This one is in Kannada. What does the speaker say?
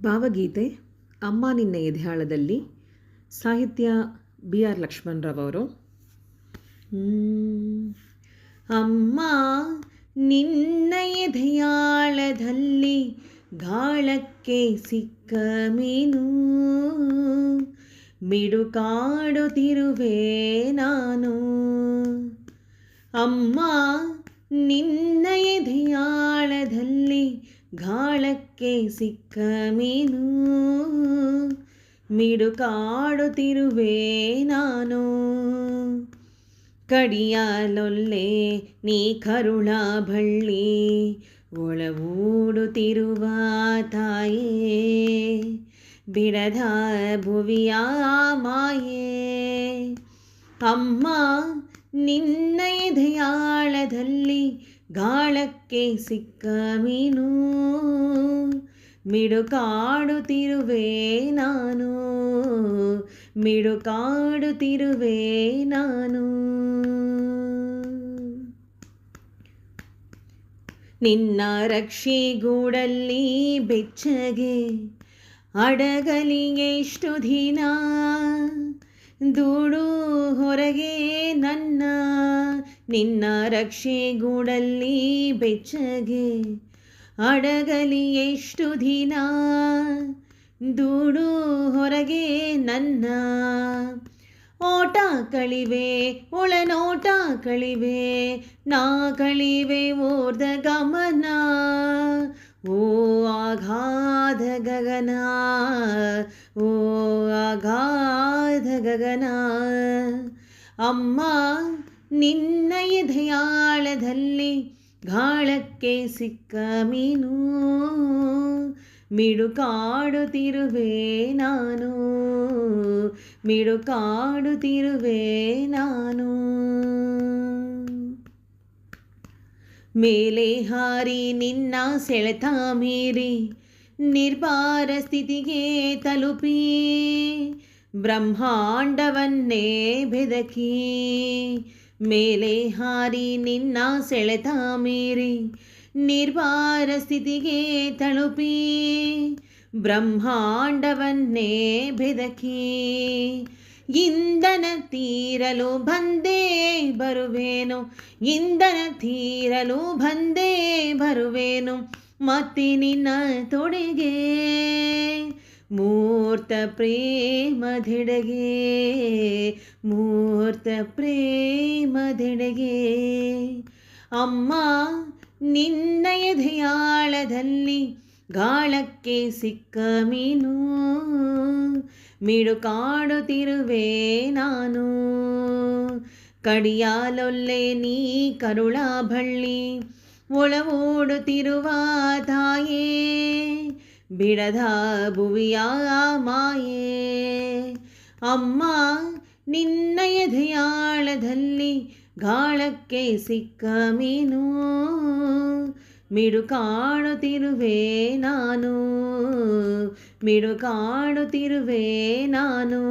ಭಾವಗೀತೆ ಅಮ್ಮ ನಿನ್ನ ಎದೆಯಾಳದಲ್ಲಿ. ಸಾಹಿತ್ಯ BR ಲಕ್ಷ್ಮಣರಾವ್. ಅಮ್ಮ ನಿನ್ನ ಎದೆಯಾಳದಲ್ಲಿ ಗಾಳಕ್ಕೆ ಸಿಕ್ಕ ಮೀನು, ಮಿಡುಕಾಡುತ್ತಿರುವೆ ನಾನು. ಅಮ್ಮ ನಿನ್ನ ಎದೆಯಾಳದಲ್ಲಿ ಗಾಳಕ್ಕೆ ಸಿಕ್ಕ ಮೀನು, ಮಿಡುಕಾಡುತ್ತಿರುವೆ ನಾನು. ಕಡಿಯಾಲೊಲ್ಲೆ ನೀ ಕರುಳ ಬಳ್ಳಿ, ಒಳಗೂಡುತ್ತಿರುವ ತಾಯೇ, ಬಿಡದ ಭುವಿಯ ಮಾಯೇ. ಅಮ್ಮ ನಿನ್ನ ಎದೆಯಾಳದಲ್ಲಿ ಗಾಳಕ್ಕೆ ಸಿಕ್ಕ ಮೀನು, ಮಿಡುಕಾಡುತ್ತಿರುವೆ ನಾನು, ಮಿಡುಕಾಡುತ್ತಿರುವೆ ನಾನು. ನಿನ್ನ ರಕ್ಷೆಗೂಡಲ್ಲಿ ಬೆಚ್ಚಗೆ ಅಡಗಲಿ ಎಷ್ಟು ದಿನ, ದೂಡು ಹೊರಗೆ ನನ್ನ. ನಿನ್ನ ರಕ್ಷೆಗೂಡಲ್ಲಿ ಬೆಚ್ಚಗೆ ಅಡಗಲಿ ಎಷ್ಟು ದಿನ, ದೂಡು ಹೊರಗೆ ನನ್ನ. ಓಟ ಕಳಿವೆ ಒಳನೋಟ ಕಳಿವೆ, ನಾ ಕಳಿವೆ ಓರ್ದ ಗಮನ. ಓ ಅಗಾಧ ಗಗನ, ಓ ಅಗಾಧ ಗಗನ. ಅಮ್ಮ ನಿನ್ನ ಎದೆಯಾಳದಲ್ಲಿ ಗಾಳಕ್ಕೆ ಸಿಕ್ಕ ಮೀನು, ಮಿಡುಕಾಡುತ್ತಿರುವೆ ನಾನು, ಮಿಡುಕಾಡುತ್ತಿರುವೆ ನಾನು. ಮೇಲೆ ಹಾರಿ ನಿನ್ನ ಸೆಳೆತ ಮೀರಿ ನಿರ್ಭಾರ ಸ್ಥಿತಿಗೆ ತಲುಪಿ, ಬ್ರಹ್ಮಾಂಡವನ್ನೇ ಬೆದಕಿ. ಮೇಲೆ ಹಾರಿ ನಿನ್ನ ಸೆಳೆತ ಮೀರಿ ನಿರ್ಭಾರ ಸ್ಥಿತಿಗೆ ತಲುಪಿ, ಬ್ರಹ್ಮಾಂಡವನ್ನೇ ಬೆದಕಿ. ಇಂಧನ ತೀರಲು ಬಂದೇ ಬರುವೇನು, ಇಂಧನ ತೀರಲು ಬಂದೇ ಬರುವೇನು, ಮತ್ತೆ ನಿನ್ನ ತೊಡೆಗೆ ಮೂರ್ತ ಪ್ರೇಮದೆಡೆಗೆ, ಮೂರ್ತ ಪ್ರೇಮದೆಡೆಗೆ. ಅಮ್ಮ ನಿನ್ನ ಎದೆಯಾಳದಲ್ಲಿ ಗಾಳಕ್ಕೆ ಸಿಕ್ಕ ಮೀನು, ಮಿಡುಕಾಡುತ್ತಿರುವೆ ನಾನು. ಕಡಿಯಾಲೊಲ್ಲೆ ನೀ ಕರುಳ ಬಳ್ಳಿ, ಒಳಗೂಡುತ್ತಿರುವ ತಾಯೇ, ಬಿಡದ ಭುವಿಯ ಮಾಯೇ. ಅಮ್ಮ ನಿನ್ನ ಎದೆಯಾಳದಲ್ಲಿ ಗಾಳಕ್ಕೆ ಸಿಕ್ಕ ಮೀನು, ಮಿಡುಕಾಡುತ್ತಿರುವೆ ನಾನು, ಮಿಡುಕಾಡುತ್ತಿರುವೆ ನಾನು.